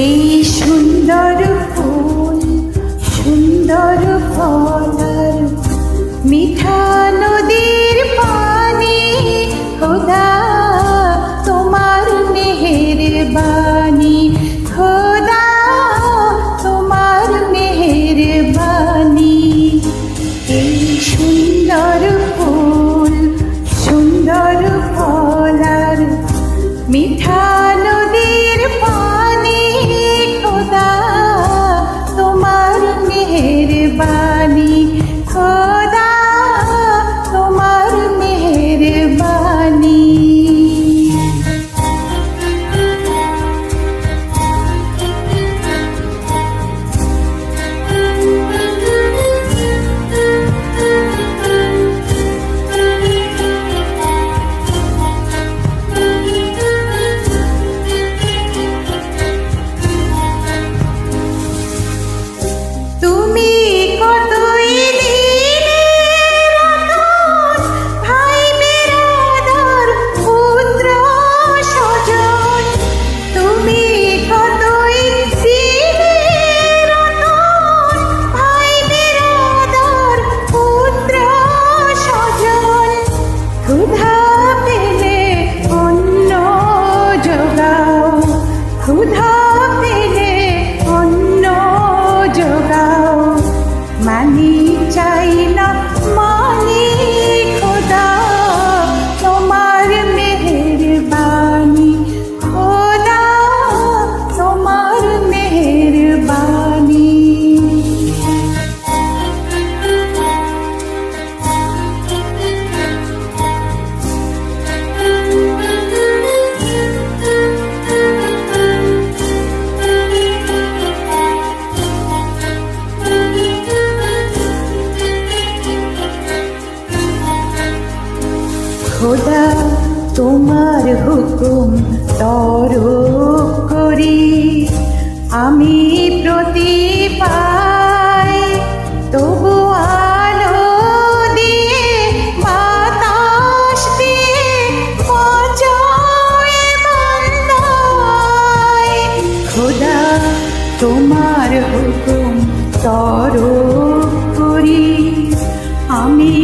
এই সুন্দর ফুল সুন্দর ফলার মিঠা নদীর পানি, খোদা তোমার মেহেরবানি, খোদা তোমার মেহেরবানি। এই সুন্দর ফুল সুন্দর ফলার মিঠা নদীর পানি, খোদা তোমার মেহেরবানি, খোদা তোমার মেহেরবানি। ক্ষুধা পেলে অন্ন জোগাও, ক্ষুধা পেলে অন্ন জোগাও, মানি চাই না মানি, খোদা তোমার মেহেরবানি, খোদা তোমার মেহেরবানি। খোদা তোমার হুকুম তরক করি আমি প্রতি পাই, তবু আলো দিয়ে বাতাস দিয়ে পৌঁছয় বান্দায়। খোদা তোমার হুকুম তরক করি আমি